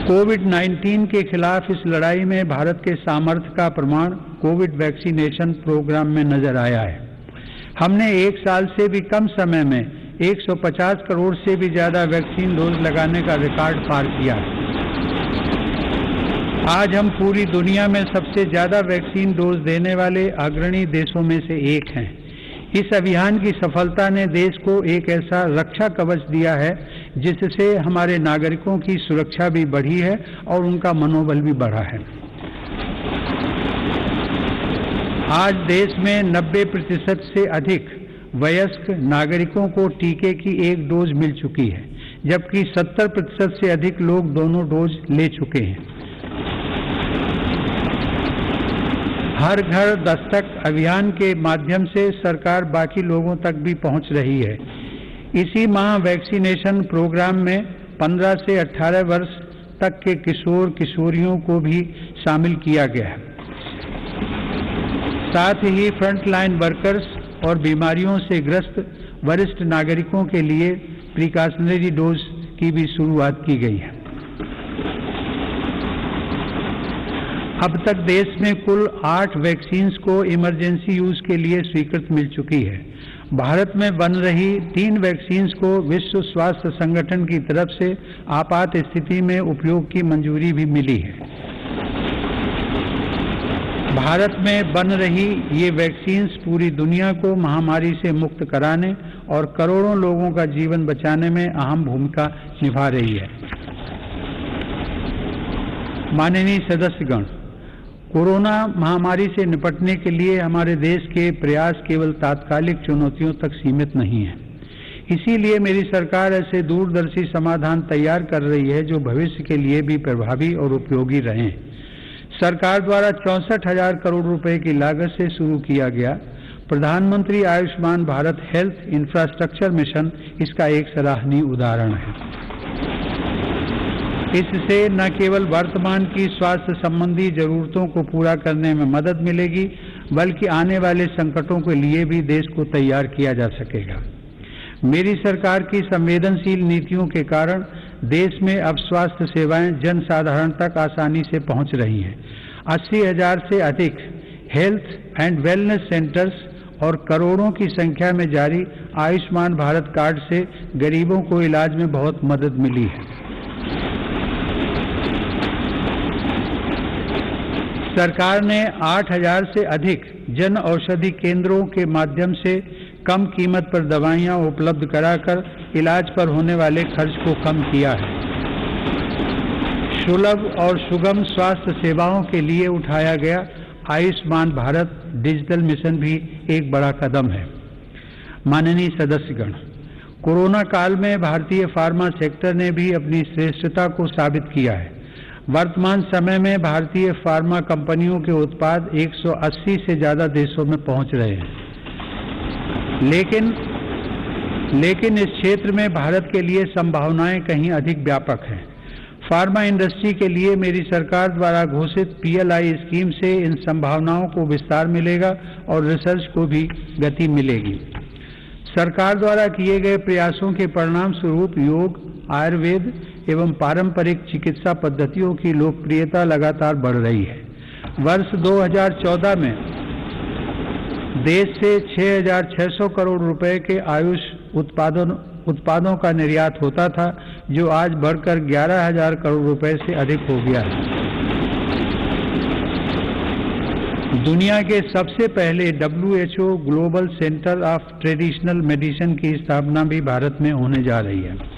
कोविड-19 के खिलाफ इस लड़ाई में भारत के सामर्थ्य का प्रमाण कोविड वैक्सीनेशन प्रोग्राम में नजर आया है। हमने 1 साल से भी कम समय में 150 करोड़ से भी ज्यादा वैक्सीन डोज लगाने का रिकॉर्ड पार किया है। आज हम पूरी दुनिया में सबसे ज्यादा वैक्सीन डोज देने वाले अग्रणी देशों में से एक हैं। इस अभियान की सफलता ने देश को एक ऐसा रक्षा कवच दिया है जिससे हमारे नागरिकों की सुरक्षा भी बढ़ी है और उनका मनोबल भी बढ़ा है। आज देश में 90% से अधिक वयस्क नागरिकों को टीके की 1 डोज मिल चुकी है, जबकि 70% से अधिक लोग दोनों डोज ले चुके हैं। हर घर दस्तक अभियान के माध्यम से सरकार बाकी लोगों तक भी पहुंच रही है। इसी माह वैक्सीनेशन प्रोग्राम में 15 से 18 वर्ष तक के किशोर किशोरियों को भी शामिल किया गया है। साथ ही फ्रंटलाइन वर्कर्स और बीमारियों से ग्रस्त वरिष्ठ नागरिकों के लिए प्रिकॉशनरी डोज की भी शुरुआत की गई है। अब तक देश में कुल 8 वैक्सीन्स को इमरजेंसी यूज के लिए स्वीकृति मिल चुकी है। भारत में बन रही 3 वैक्सीन्स को विश्व स्वास्थ्य संगठन की तरफ से आपात स्थिति में उपयोग की मंजूरी भी मिली है। भारत में बन रही ये वैक्सीन्स पूरी दुनिया को महामारी से मुक्त कराने और करोड़ों लोगों का जीवन बचाने में अहम भूमिका निभा रही है। माननीय सदस्यगण, कोरोना महामारी से निपटने के लिए हमारे देश के प्रयास केवल तात्कालिक चुनौतियों तक सीमित नहीं है। इसीलिए मेरी सरकार ऐसे दूरदर्शी समाधान तैयार कर रही है जो भविष्य के लिए भी प्रभावी और उपयोगी रहें। सरकार द्वारा 64,000 करोड़ रुपए की लागत से शुरू किया गया प्रधानमंत्री Ayushman Bharat health infrastructure mission इसका एक सराहनीय उदाहरण है। इससे न केवल वर्तमान की स्वास्थ्य संबंधी जरूरतों को पूरा करने में मदद मिलेगी, बल्कि आने वाले संकटों के लिए भी देश को तैयार किया जा सकेगा। मेरी सरकार की संवेदनशील नीतियों के कारण देश में अब स्वास्थ्य सेवाएं जन साधारण तक आसानी से पहुंच रही हैं। 80,000 से अधिक हेल्थ एंड वेलनेस सेंटर्स और करोड़ों की संख्या में जारी आयुष्मान भारत कार्ड से गरीबों को इलाज में बहुत मदद मिली है। सरकार ने 8,000 से अधिक जन औषधि केंद्रों के माध्यम से कम कीमत पर दवाइयां उपलब्ध कराकर इलाज पर होने वाले खर्च को कम किया है। सुलभ और सुगम स्वास्थ्य सेवाओं के लिए उठाया गया आयुष्मान भारत डिजिटल मिशन भी एक बड़ा कदम है। माननीय सदस्यगण, कोरोना काल में भारतीय फार्मा सेक्टर ने भी अपनी श्रेष्ठता को साबित किया है। वर्तमान समय में भारतीय फार्मा कंपनियों के उत्पाद 180 से ज्यादा देशों में पहुंच रहे हैं। लेकिन इस क्षेत्र में भारत के लिए संभावनाएं कहीं अधिक व्यापक हैं। फार्मा इंडस्ट्री के लिए मेरी सरकार द्वारा घोषित PLI स्कीम से इन संभावनाओं को विस्तार मिलेगा और रिसर्च को भी गति मिलेगी। सरकार द्वारा किए गए प्रयासों के परिणाम स्वरूप योग, आयुर्वेद एवं पारंपरिक चिकित्सा पद्धतियों की लोकप्रियता लगातार बढ़ रही है। वर्ष 2014 में देश से 6,600 करोड़ रुपए के आयुष उत्पादों का निर्यात होता था, जो आज बढ़कर 11,000 करोड़ रुपए से अधिक हो गया है। दुनिया के सबसे पहले WHO global centre of traditional medicine की स्थापना भी भारत में होने जा रही है।